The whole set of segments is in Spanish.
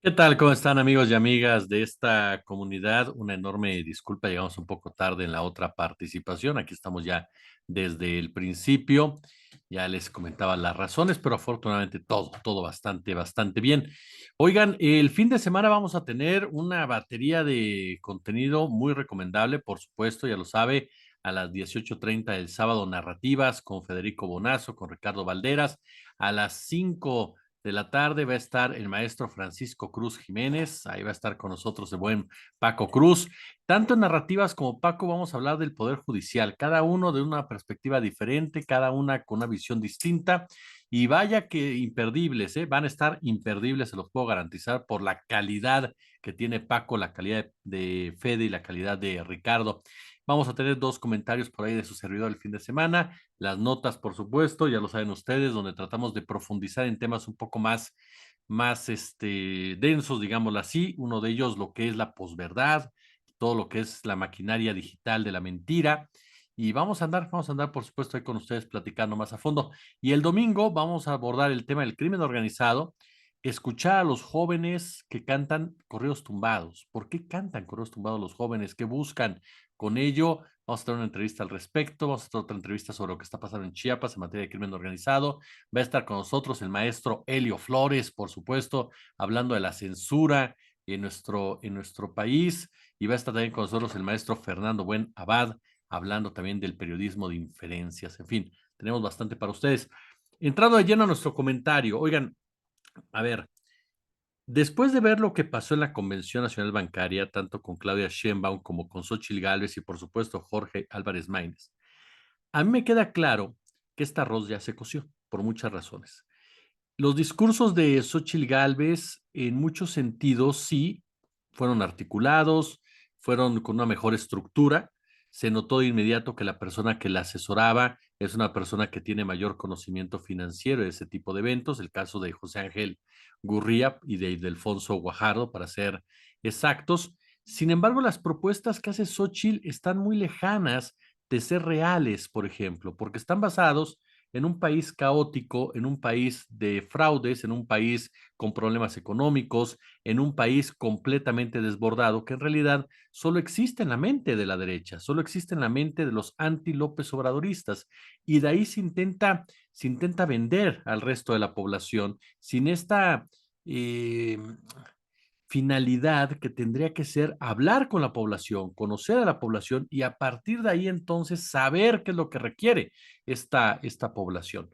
¿Qué tal? ¿Cómo están amigos y amigas de esta comunidad? Una enorme disculpa, llegamos un poco tarde en la otra participación. Aquí estamos ya desde el principio. Ya les comentaba las razones, pero afortunadamente todo bastante bien. Oigan, el fin de semana vamos a tener una batería de contenido muy recomendable, por supuesto, ya lo sabe, a las 18:30 del sábado, narrativas con Federico Bonazo, con Ricardo Valderas, a las 5 de la tarde va a estar el maestro Francisco Cruz Jiménez, ahí va a estar con nosotros el buen Paco Cruz. Tanto en narrativas como Paco vamos a hablar del Poder Judicial, cada uno de una perspectiva diferente, cada una con una visión distinta. Y vaya que imperdibles, ¿eh? Van a estar imperdibles, se los puedo garantizar, por la calidad que tiene Paco, la calidad de Fede y la calidad de Ricardo. Vamos a tener dos comentarios por ahí de su servidor el fin de semana, las notas, por supuesto, ya lo saben ustedes, donde tratamos de profundizar en temas un poco más densos, digámoslo así. Uno de ellos, lo que es la posverdad, todo lo que es la maquinaria digital de la mentira. Y vamos a andar, por supuesto, ahí con ustedes platicando más a fondo. Y el domingo vamos a abordar el tema del crimen organizado, escuchar a los jóvenes que cantan correos tumbados. ¿Por qué cantan correos tumbados los jóvenes? ¿Qué buscan con ello? Vamos a tener una entrevista al respecto, vamos a tener otra entrevista sobre lo que está pasando en Chiapas en materia de crimen organizado. Va a estar con nosotros el maestro Helio Flores, por supuesto, hablando de la censura en nuestro país. Y va a estar también con nosotros el maestro Fernando Buen Abad, hablando también del periodismo de inferencias. En fin, tenemos bastante para ustedes. Entrando de lleno a nuestro comentario, oigan, a ver, después de ver lo que pasó en la Convención Nacional Bancaria, tanto con Claudia Sheinbaum como con Xóchitl Gálvez y por supuesto Jorge Álvarez Maínez, a mí me queda claro que este arroz ya se coció por muchas razones. Los discursos de Xóchitl Gálvez, en muchos sentidos, sí, fueron articulados, fueron con una mejor estructura. Se notó de inmediato que la persona que la asesoraba es una persona que tiene mayor conocimiento financiero de ese tipo de eventos, el caso de José Ángel Gurría y de Ildefonso Guajardo, para ser exactos. Sin embargo, las propuestas que hace Xóchitl están muy lejanas de ser reales, por ejemplo, porque están basados en un país caótico, en un país de fraudes, en un país con problemas económicos, en un país completamente desbordado, que en realidad solo existe en la mente de la derecha, solo existe en la mente de los anti-López Obradoristas. Y de ahí se intenta vender al resto de la población sin esta eh, finalidad que tendría que ser hablar con la población, conocer a la población y a partir de ahí entonces saber qué es lo que requiere esta población.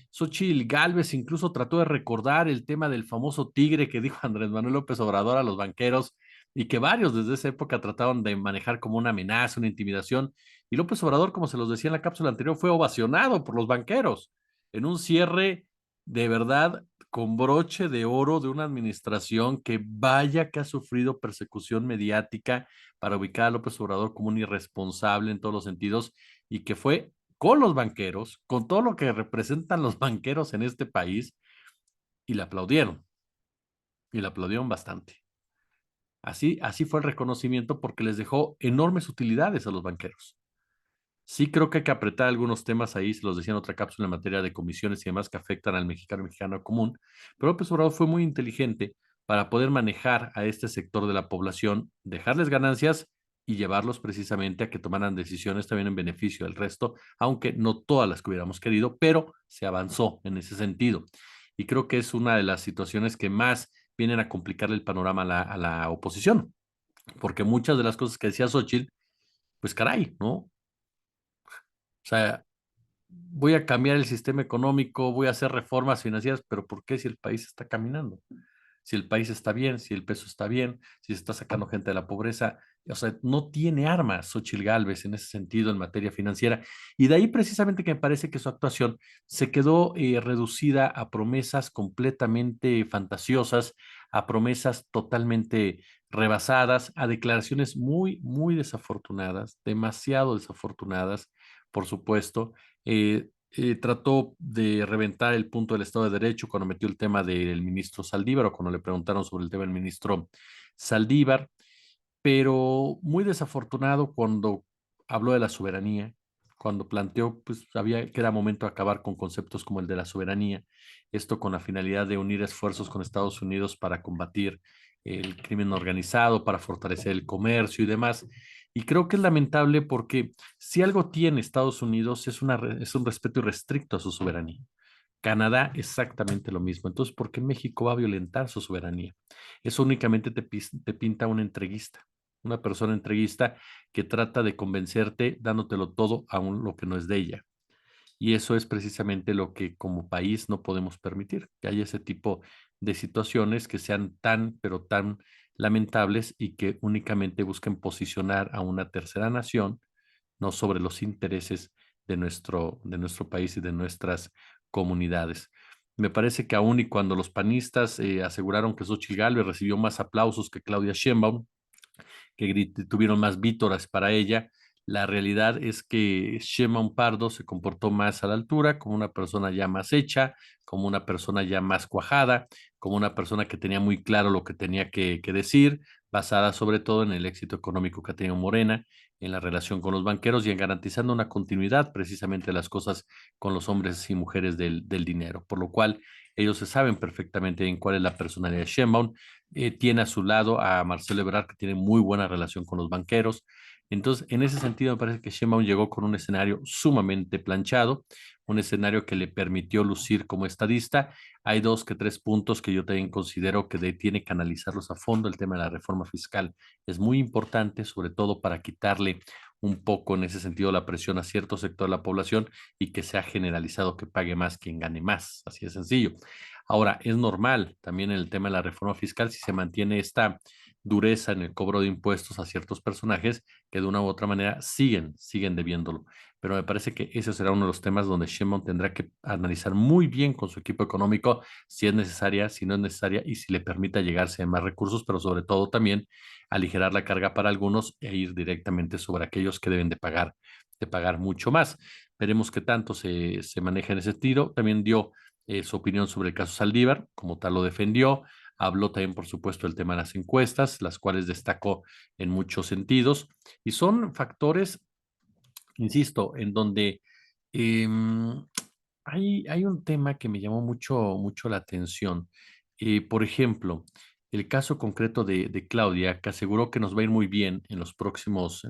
Xochitl Gálvez incluso trató de recordar el tema del famoso tigre que dijo Andrés Manuel López Obrador a los banqueros y que varios desde esa época trataron de manejar como una amenaza, una intimidación. Y López Obrador, como se los decía en la cápsula anterior, fue ovacionado por los banqueros en un cierre de verdad con broche de oro de una administración que vaya que ha sufrido persecución mediática para ubicar a López Obrador como un irresponsable en todos los sentidos y que fue con los banqueros, con todo lo que representan los banqueros en este país y y le aplaudieron bastante. Así fue el reconocimiento porque les dejó enormes utilidades a los banqueros. Sí, creo que hay que apretar algunos temas ahí, se los decía en otra cápsula en materia de comisiones y demás que afectan al mexicano común, pero López Obrador fue muy inteligente para poder manejar a este sector de la población, dejarles ganancias y llevarlos precisamente a que tomaran decisiones también en beneficio del resto, aunque no todas las que hubiéramos querido, pero se avanzó en ese sentido. Y creo que es una de las situaciones que más vienen a complicarle el panorama a la oposición, porque muchas de las cosas que decía Xochitl, pues caray, ¿no? O sea, voy a cambiar el sistema económico, voy a hacer reformas financieras, pero ¿por qué si el país está caminando? Si el país está bien, si el peso está bien, si se está sacando gente de la pobreza, o sea, no tiene armas Xochitl Gálvez en ese sentido en materia financiera. Y de ahí precisamente que me parece que su actuación se quedó reducida a promesas completamente fantasiosas, a promesas totalmente rebasadas, a declaraciones muy desafortunadas, demasiado desafortunadas, por supuesto. Trató de reventar el punto del Estado de Derecho cuando metió el tema del ministro Saldívar o cuando le preguntaron sobre el tema del ministro Saldívar, pero muy desafortunado cuando habló de la soberanía, cuando planteó pues, que era momento de acabar con conceptos como el de la soberanía, esto con la finalidad de unir esfuerzos con Estados Unidos para combatir el crimen organizado, para fortalecer el comercio y demás. Y creo que es lamentable porque si algo tiene Estados Unidos es un respeto irrestricto a su soberanía. Canadá exactamente lo mismo. Entonces, ¿por qué México va a violentar su soberanía? Eso únicamente te pinta un entreguista, una persona entreguista que trata de convencerte dándotelo todo aún lo que no es de ella. Y eso es precisamente lo que como país no podemos permitir, que haya ese tipo de situaciones que sean tan, pero tan lamentables y que únicamente busquen posicionar a una tercera nación, no sobre los intereses de nuestro país y de nuestras comunidades. Me parece que aún y cuando los panistas aseguraron que Xochitl Gálvez recibió más aplausos que Claudia Sheinbaum, que tuvieron más vítoras para ella. La realidad es que Sheinbaum Pardo se comportó más a la altura, como una persona ya más hecha, como una persona ya más cuajada, como una persona que tenía muy claro lo que tenía que decir, basada sobre todo en el éxito económico que ha tenido Morena, en la relación con los banqueros y en garantizando una continuidad precisamente de las cosas con los hombres y mujeres del dinero, por lo cual ellos se saben perfectamente en cuál es la personalidad de Sheinbaum. Tiene a su lado a Marcelo Ebrard, que tiene muy buena relación con los banqueros. Entonces, en ese sentido, me parece que Sheinbaum llegó con un escenario sumamente planchado, un escenario que le permitió lucir como estadista. Hay dos que tres puntos que yo también considero que tiene que analizarlos a fondo. El tema de la reforma fiscal es muy importante, sobre todo para quitarle un poco en ese sentido la presión a cierto sector de la población y que sea generalizado que pague más quien gane más. Así de sencillo. Ahora, es normal también en el tema de la reforma fiscal si se mantiene esta dureza en el cobro de impuestos a ciertos personajes que de una u otra manera siguen debiéndolo. Pero me parece que ese será uno de los temas donde Sheinbaum tendrá que analizar muy bien con su equipo económico si es necesaria, si no es necesaria y si le permita llegarse a más recursos, pero sobre todo también aligerar la carga para algunos e ir directamente sobre aquellos que deben de pagar mucho más. Veremos qué tanto se maneja en ese tiro. También dio su opinión sobre el caso Saldívar, como tal lo defendió. Habló también, por supuesto, del tema de las encuestas, las cuales destacó en muchos sentidos. Y son factores, insisto, en donde eh, hay un tema que me llamó mucho la atención. Por ejemplo, el caso concreto de Claudia, que aseguró que nos va a ir muy bien en los próximos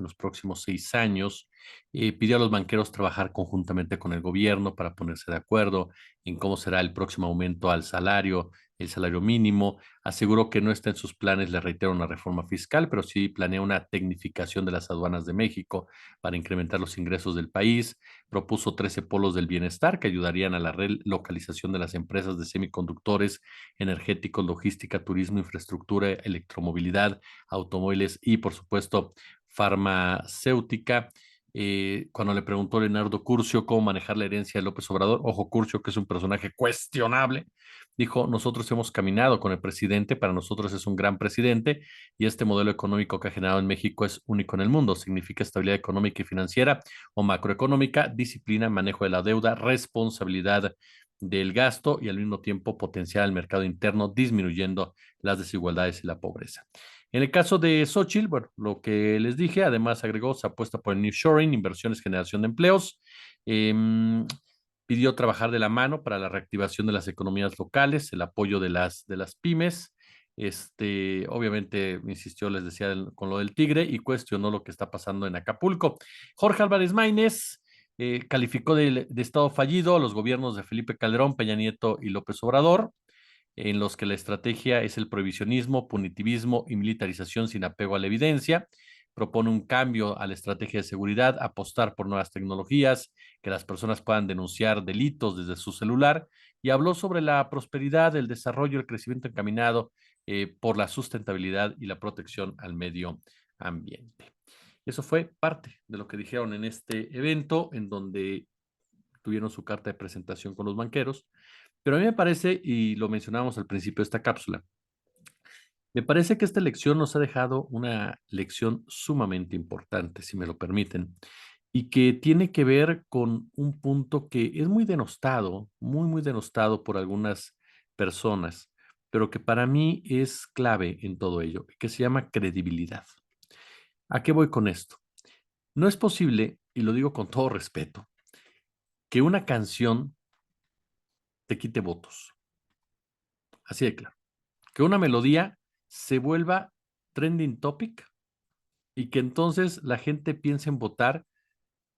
6 años. Pidió a los banqueros trabajar conjuntamente con el gobierno para ponerse de acuerdo en cómo será el próximo aumento al salario, el salario mínimo. Aseguró que no está en sus planes, le reitero, una reforma fiscal, pero sí planea una tecnificación de las aduanas de México para incrementar los ingresos del país. Propuso 13 polos del bienestar que ayudarían a la relocalización de las empresas de semiconductores, energéticos, logística, turismo, infraestructura, electromovilidad, automóviles y, por supuesto, farmacéutica. Cuando le preguntó Leonardo Curcio cómo manejar la herencia de López Obrador, ojo, Curcio, que es un personaje cuestionable, dijo: nosotros hemos caminado con el presidente, para nosotros es un gran presidente y este modelo económico que ha generado en México es único en el mundo. Significa estabilidad económica y financiera o macroeconómica, disciplina, manejo de la deuda, responsabilidad del gasto y al mismo tiempo potenciar el mercado interno, disminuyendo las desigualdades y la pobreza. En el caso de Xochitl, bueno, lo que les dije, además agregó, se apuesta por el nearshoring, inversiones, generación de empleos. Eh, Pidió trabajar de la mano para la reactivación de las economías locales, el apoyo de las pymes. Obviamente, insistió, les decía, con lo del Tigre y cuestionó lo que está pasando en Acapulco. Jorge Álvarez Maínez calificó de estado fallido a los gobiernos de Felipe Calderón, Peña Nieto y López Obrador, en los que la estrategia es el prohibicionismo, punitivismo y militarización sin apego a la evidencia. Propone un cambio a la estrategia de seguridad, apostar por nuevas tecnologías, que las personas puedan denunciar delitos desde su celular, y habló sobre la prosperidad, el desarrollo, el crecimiento encaminado por la sustentabilidad y la protección al medio ambiente. Eso fue parte de lo que dijeron en este evento, en donde tuvieron su carta de presentación con los banqueros. Pero a mí me parece, y lo mencionábamos al principio de esta cápsula, me parece que esta elección nos ha dejado una lección sumamente importante, si me lo permiten, y que tiene que ver con un punto que es muy denostado, muy denostado por algunas personas, pero que para mí es clave en todo ello, que se llama credibilidad. ¿A qué voy con esto? No es posible y lo digo con todo respeto, que una canción te quite votos. Así de claro. Que una melodía se vuelva trending topic y que entonces la gente piense en votar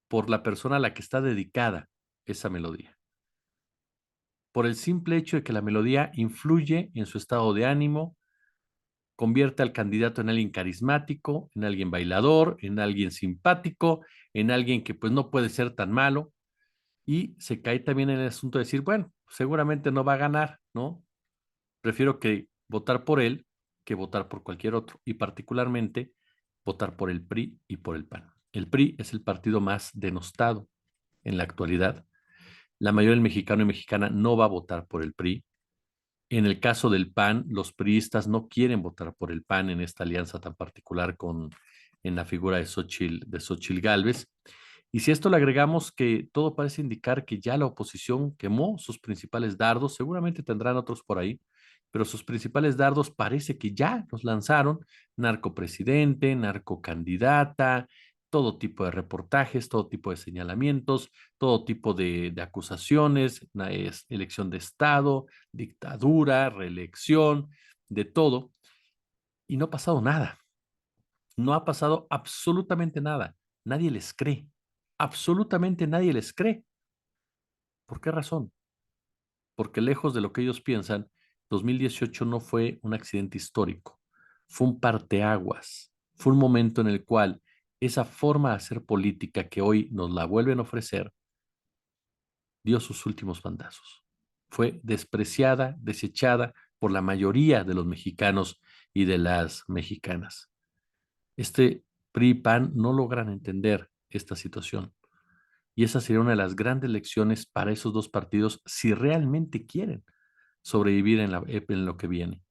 por la persona a la que está dedicada esa melodía. Por el simple hecho de que la melodía influye en su estado de ánimo, convierte al candidato en alguien carismático, en alguien bailador, en alguien simpático, en alguien que pues no puede ser tan malo, y se cae también en el asunto de decir, bueno, seguramente no va a ganar, ¿no? Prefiero que votar por él que votar por cualquier otro, y particularmente votar por el PRI y por el PAN. El PRI es el partido más denostado en la actualidad. La mayoría del mexicano y mexicana no va a votar por el PRI. En el caso del PAN, los priistas no quieren votar por el PAN en esta alianza tan particular en la figura de Xochitl Gálvez. Y si a esto le agregamos que todo parece indicar que ya la oposición quemó sus principales dardos, seguramente tendrán otros por ahí, pero sus principales dardos parece que ya los lanzaron: narcopresidente, narcocandidata, todo tipo de reportajes, todo tipo de señalamientos, todo tipo de acusaciones, elección de Estado, dictadura, reelección, de todo, y no ha pasado nada. No ha pasado absolutamente nada. Nadie les cree. Absolutamente nadie les cree. ¿Por qué razón? Porque lejos de lo que ellos piensan, 2018 no fue un accidente histórico. Fue un parteaguas. Fue un momento en el cual esa forma de hacer política que hoy nos la vuelven a ofrecer dio sus últimos bandazos. Fue despreciada, desechada por la mayoría de los mexicanos y de las mexicanas. Este PRI y PAN no logran entender esta situación. Y esa sería una de las grandes lecciones para esos dos partidos si realmente quieren sobrevivir en lo que viene.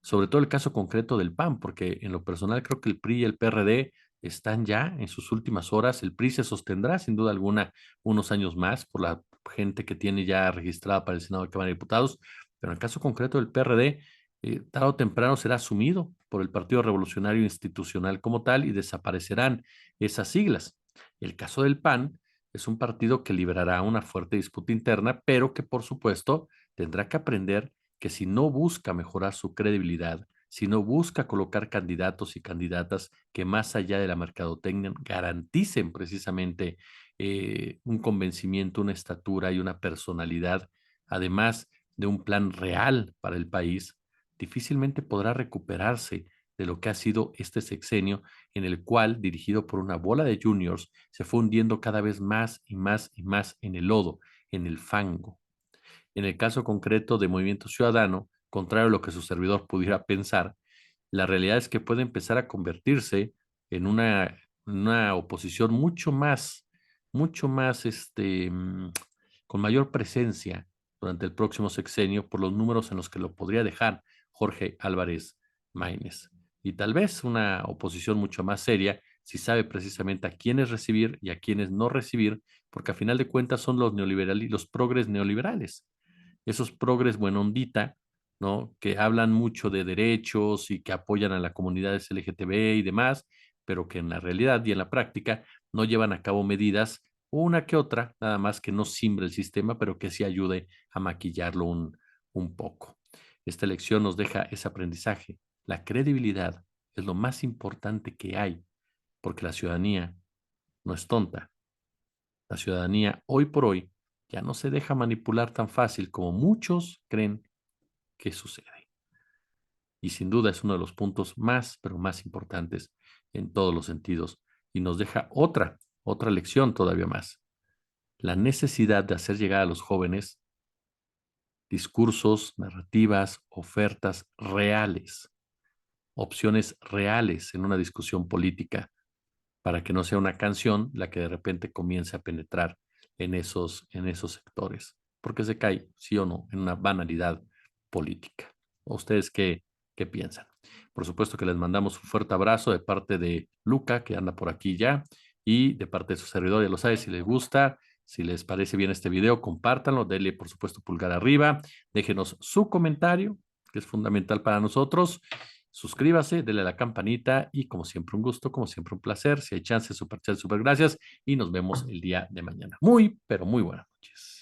Sobre todo el caso concreto del PAN, porque en lo personal creo que el PRI y el PRD están ya en sus últimas horas. El PRI se sostendrá sin duda alguna unos años más por la gente que tiene ya registrada para el Senado de Cámara de Diputados, pero en el caso concreto del PRD, tarde o temprano será asumido por el Partido Revolucionario Institucional como tal y desaparecerán esas siglas. El caso del PAN es un partido que librará una fuerte disputa interna, pero que por supuesto tendrá que aprender que si no busca mejorar su credibilidad, si no busca colocar candidatos y candidatas que más allá de la mercadotecnia garanticen precisamente un convencimiento, una estatura y una personalidad, además de un plan real para el país, difícilmente podrá recuperarse de lo que ha sido este sexenio en el cual, dirigido por una bola de juniors, se fue hundiendo cada vez más y más y más en el lodo, en el fango. En el caso concreto de Movimiento Ciudadano, contrario a lo que su servidor pudiera pensar, la realidad es que puede empezar a convertirse en una oposición mucho más, con mayor presencia durante el próximo sexenio por los números en los que lo podría dejar Jorge Álvarez Maínez. Y tal vez una oposición mucho más seria si sabe precisamente a quiénes recibir y a quiénes no recibir, porque a final de cuentas son los neoliberales, los progres neoliberales, esos progres buena ondita, ¿no? Que hablan mucho de derechos y que apoyan a la comunidad LGTB y demás, pero que en la realidad y en la práctica no llevan a cabo medidas, una que otra, nada más que no simbre el sistema, pero que sí ayude a maquillarlo un poco. Esta elección nos deja ese aprendizaje. La credibilidad es lo más importante que hay, porque la ciudadanía no es tonta. La ciudadanía hoy por hoy ya no se deja manipular tan fácil como muchos creen que sucede. Y sin duda es uno de los puntos más, pero más importantes en todos los sentidos. Y nos deja otra lección todavía más. La necesidad de hacer llegar a los jóvenes discursos, narrativas, ofertas reales, opciones reales en una discusión política, para que no sea una canción la que de repente comience a penetrar en esos sectores, porque se cae, sí o no, en una banalidad política. ¿Ustedes qué piensan? Por supuesto que les mandamos un fuerte abrazo de parte de Luca, que anda por aquí ya, y de parte de su servidor, ya lo sabe, si les gusta, si les parece bien este video, compártanlo, denle por supuesto pulgar arriba, déjenos su comentario, que es fundamental para nosotros, Suscríbase, dele a la campanita y como siempre un gusto, como siempre un placer. Si hay chance, super chat, super gracias y nos vemos el día de mañana. Muy, pero muy buenas noches.